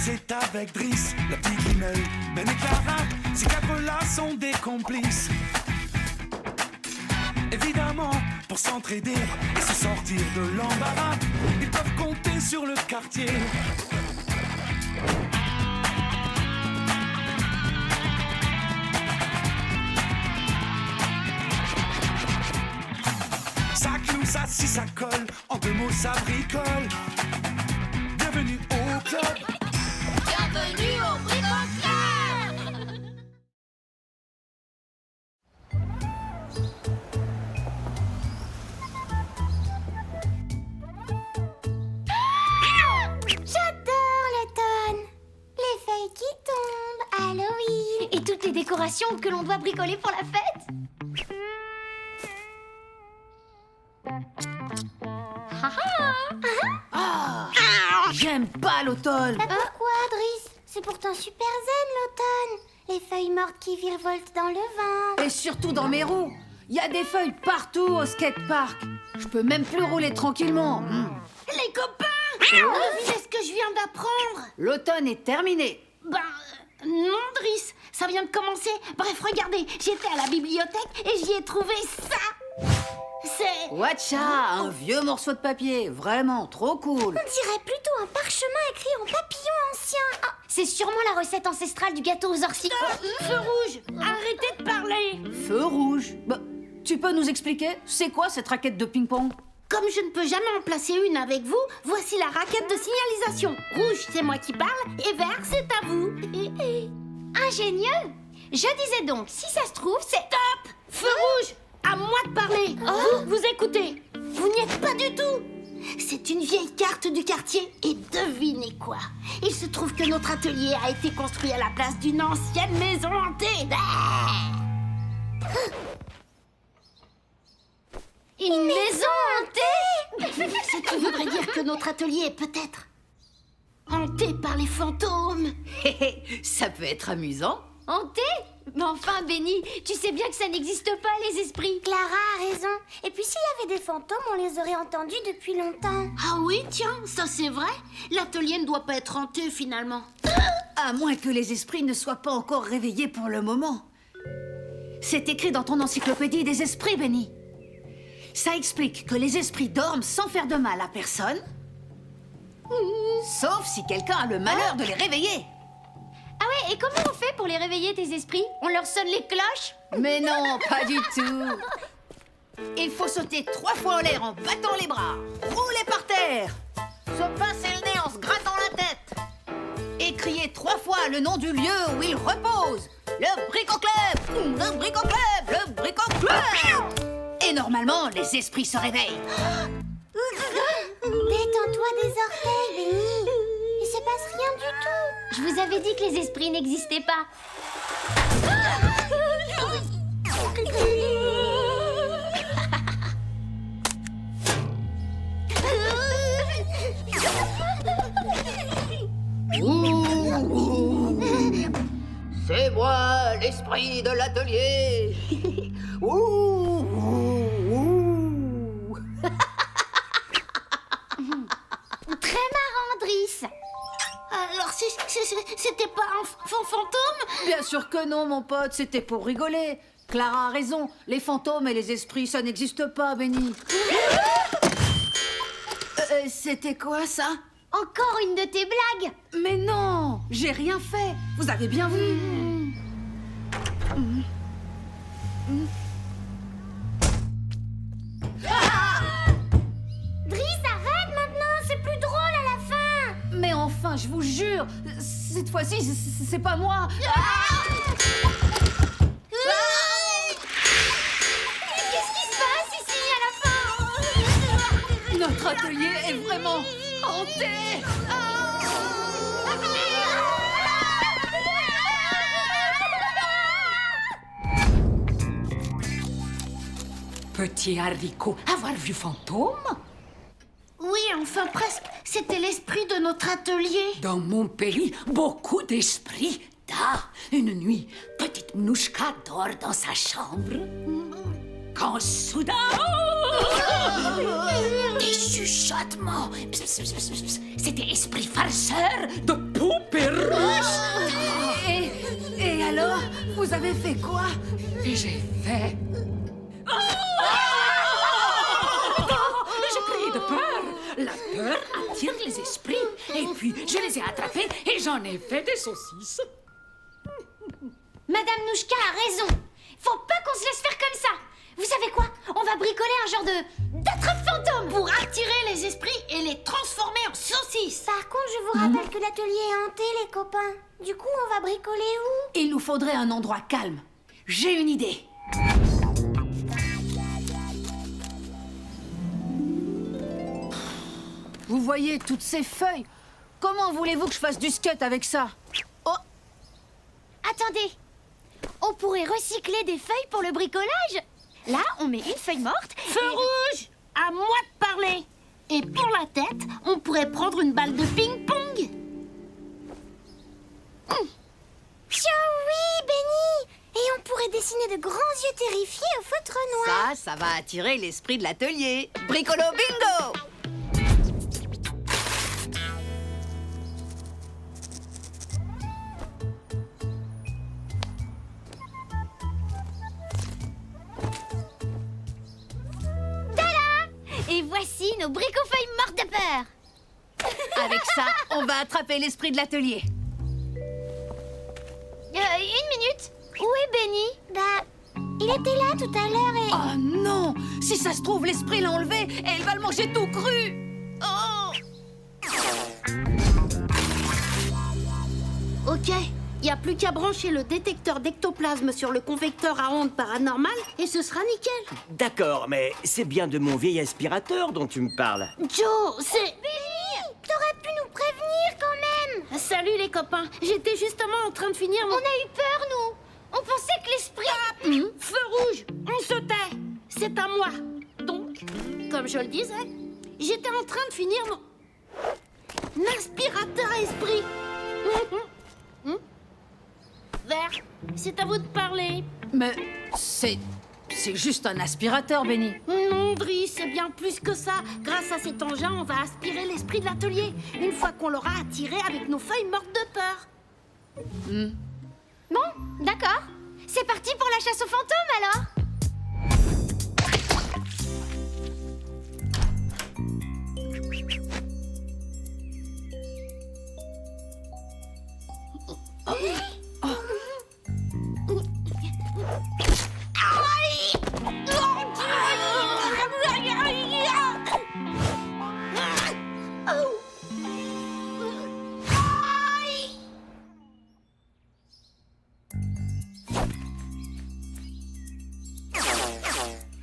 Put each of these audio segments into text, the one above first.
c'est avec Driss, la petite Guineuil, Ben et Clara. Ces quatre-là sont des complices. Évidemment, pour s'entraider et se sortir de l'embarras, ils peuvent compter sur le quartier. Ça cloue, ça si ça colle, en deux mots ça bricole. Bienvenue au club. Bienvenue au Bricole Club. J'adore l'automne. Les feuilles qui tombent, Halloween. Et toutes les décorations que l'on doit bricoler pour la fête. J'aime pas l'automne. Bah pourquoi, Driss? C'est pourtant super zen l'automne. Les feuilles mortes qui virevoltent dans le vent. Et surtout dans mes roues. Il y a des feuilles partout au skatepark. Je peux même plus rouler tranquillement. Les copains, devinez ce que je viens d'apprendre. L'automne est terminé. Non, Driss, ça vient de commencer. Bref, regardez, j'étais à la bibliothèque et j'y ai trouvé ça. C'est... Watcha, un vieux morceau de papier. Vraiment, trop cool. On dirait plutôt un parchemin écrit en papillon ancien. Ah, C'est sûrement la recette ancestrale du gâteau aux orties. Feu rouge, arrêtez de parler. Feu rouge. Bah, tu peux nous expliquer? C'est quoi cette raquette de ping-pong? Comme je ne peux jamais en placer une avec vous, voici la raquette de signalisation. Rouge, c'est moi qui parle, et vert, c'est à vous. Ingénieux. Je disais donc, si ça se trouve, c'est... Stop! Feu rouge, à moi de parler. Vous écoutez. Vous n'y êtes pas du tout. C'est une vieille carte du quartier, et devinez quoi? Il se trouve que notre atelier a été construit à la place d'une ancienne maison hantée. Une maison hantée. Ce qui voudrait dire que notre atelier est peut-être hanté par les fantômes. Ça peut être amusant. Hantée? Mais enfin, Benny, tu sais bien que ça n'existe pas, les esprits. Clara a raison. Et puis s'il y avait des fantômes, on les aurait entendus depuis longtemps. Ah oui, tiens, ça c'est vrai. L'atelier ne doit pas être hanté finalement. À moins que les esprits ne soient pas encore réveillés pour le moment. C'est écrit dans ton encyclopédie des esprits, Benny. Ça explique que les esprits dorment sans faire de mal à personne. Sauf si quelqu'un a le malheur de les réveiller. Ah ouais, et comment on fait pour les réveiller, tes esprits? On leur sonne les cloches? Mais non, pas du tout. Il faut sauter 3 fois en l'air en battant les bras, rouler par terre, se pincer le nez en se grattant la tête et crier 3 fois le nom du lieu où il repose. Le Bricole Club, le Bricole Club, le Bricole Club. Et normalement, les esprits se réveillent. Détends-toi des orteils, Benny. Il se passe rien du tout. Je vous avais dit que les esprits n'existaient pas. C'est moi, l'esprit de l'atelier. Très marrant, Driss. Alors c'était pas un fantôme? Bien sûr que non, mon pote, c'était pour rigoler. Clara a raison, les fantômes et les esprits, ça n'existe pas, Benny. C'était quoi, ça? Encore une de tes blagues. Mais non, j'ai rien fait. Vous avez bien vu. Driss, arrête maintenant. C'est plus drôle à la fin. Mais enfin, je vous jure, cette fois-ci, c'est pas moi. Qu'est-ce qui se passe ici à la fin? Notre atelier est vraiment hanté. Petit haricot, avoir vu fantôme? Oui, enfin presque. C'était l'esprit de notre atelier. Dans mon pays, beaucoup d'esprits. Une nuit, petite Mnouchka dort dans sa chambre. quand soudain... Des chuchotements. Pss, pss, pss, pss, pss. C'était esprit farceur de poupée russe. Et alors, vous avez fait quoi? Et j'ai fait... J'ai crié de peur. La peur attire les esprits. Et puis, je les ai attrapés et j'en ai fait des saucisses. Madame Nouchka a raison. Faut pas qu'on se laisse faire comme ça. Vous savez quoi? On va bricoler un genre d'attrape-fantôme Pour attirer les esprits et les transformer en saucisses. Par contre, je vous rappelle que l'atelier est hanté, les copains. Du coup, on va bricoler où? Il nous faudrait un endroit calme. J'ai une idée. Vous voyez toutes ces feuilles? Comment voulez-vous que je fasse du scut avec ça? Oh, Attendez. On pourrait recycler des feuilles pour le bricolage. Là, on met une feuille morte. Feu rouge, à moi de parler. Et pour la tête, on pourrait prendre une balle de ping-pong. Oui, Benny! Et on pourrait dessiner de grands yeux terrifiés au feutre noir. ça va attirer l'esprit de l'atelier. Bricolo bingo! Et voici nos bricofeuilles mortes de peur. Avec ça, on va attraper l'esprit de l'atelier. Une minute. Où est Benny? Bah, il était là tout à l'heure et... Oh non! Si ça se trouve, l'esprit l'a enlevé et elle va le manger tout cru! Oh! Ok, il n'y a plus qu'à brancher le détecteur d'ectoplasme sur le convecteur à ondes paranormales et ce sera nickel. D'accord, mais c'est bien de mon vieil aspirateur dont tu me parles. Joe, c'est... Benny, t'aurais pu nous prévenir quand même. Salut les copains, j'étais justement en train de finir mon... On a eu peur, nous. On pensait que l'esprit... Feu rouge, on se tait. C'est à moi. Donc, comme je le disais, j'étais en train de finir mon aspirateur à esprit. Vert, c'est à vous de parler. Mais c'est juste un aspirateur, Benny. Non, Dri, c'est bien plus que ça. Grâce à cet engin, on va aspirer l'esprit de l'atelier. Une fois qu'on l'aura attiré avec nos feuilles mortes de peur. Bon, d'accord. C'est parti pour la chasse aux fantômes, alors.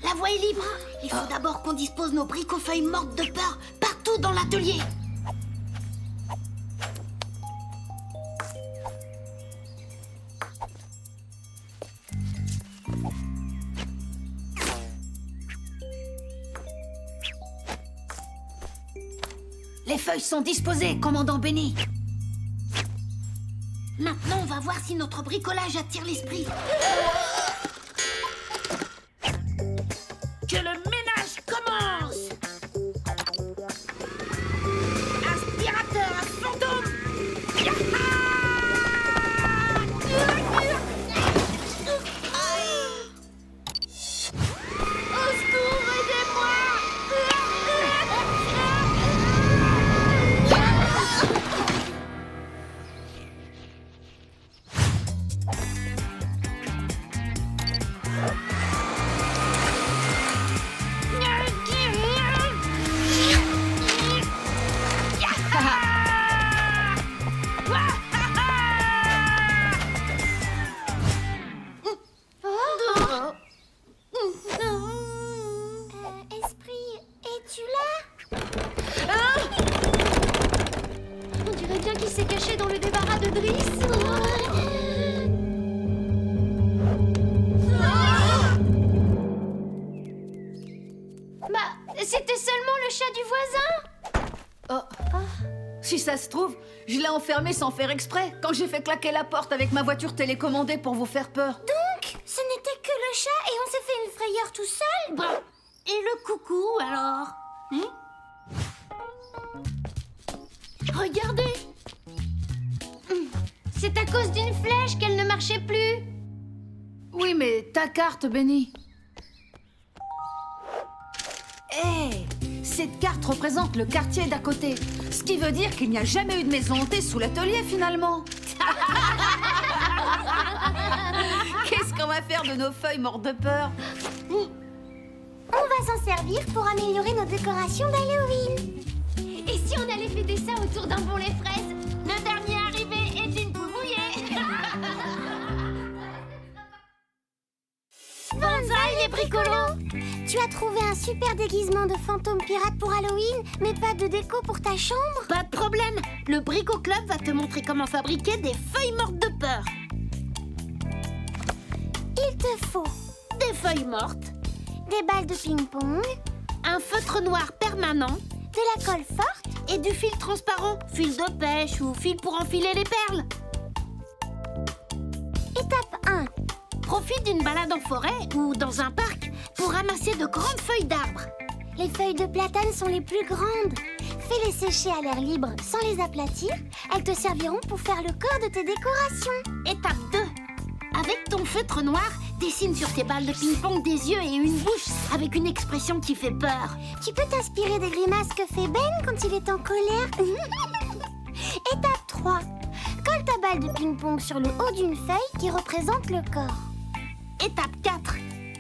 La voie est libre. Il faut d'abord qu'on dispose nos bricofeuilles mortes de peur partout dans l'atelier. Les feuilles sont disposées, commandant Benny. Maintenant, on va voir si notre bricolage attire l'esprit. Que le ménage commence! Aspirateur à fantôme! Au secours, aidez-moi. Esprit, es-tu là? On dirait bien qu'il s'est caché dans le débarras de Driss. Bah, c'était seulement le chat du voisin. Oh. Si ça se trouve, je l'ai enfermé sans faire exprès quand j'ai fait claquer la porte avec ma voiture télécommandée pour vous faire peur. Donc, ce n'était que le chat et on s'est fait une frayeur peur tout seul. Bon, et le coucou alors? Regardez. C'est à cause d'une flèche qu'elle ne marchait plus. Oui, mais ta carte, Benny. Hé, cette carte représente le quartier d'à côté. Ce qui veut dire qu'il n'y a jamais eu de maison hantée sous l'atelier, finalement. Qu'est-ce qu'on va faire de nos feuilles mortes de peur? On va s'en servir pour améliorer nos décorations d'Halloween. Et si on allait fêter ça autour d'un bon lait fraise? Le dernier arrivé est une poule mouillée. Banzai les bricolos! Tu as trouvé un super déguisement de fantôme pirate pour Halloween, mais pas de déco pour ta chambre? Pas de problème. Le Brico Club va te montrer comment fabriquer des feuilles mortes de peur. Il te faut Des feuilles mortes, des balles de ping-pong, un feutre noir permanent de la colle forte, et du fil transparent, fil de pêche ou fil pour enfiler les perles. Étape 1. Profite d'une balade en forêt ou dans un parc pour ramasser de grandes feuilles d'arbres. Les feuilles de platane sont les plus grandes. Fais-les sécher à l'air libre sans les aplatir. Elles te serviront pour faire le corps de tes décorations. Étape 2. Avec ton feutre noir, dessine sur tes balles de ping-pong des yeux et une bouche avec une expression qui fait peur. Tu peux t'inspirer des grimaces que fait Ben quand il est en colère. Étape 3. Colle ta balle de ping-pong sur le haut d'une feuille qui représente le corps. Étape 4.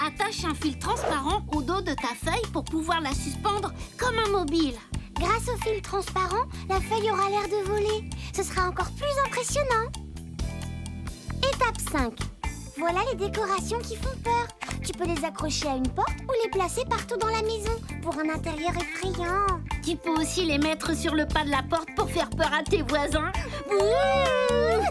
Attache un fil transparent au dos de ta feuille pour pouvoir la suspendre comme un mobile. Grâce au fil transparent, la feuille aura l'air de voler. Ce sera encore plus impressionnant. Étape 5. Voilà les décorations qui font peur. Tu peux les accrocher à une porte ou les placer partout dans la maison pour un intérieur effrayant. Tu peux aussi les mettre sur le pas de la porte pour faire peur à tes voisins. Ouh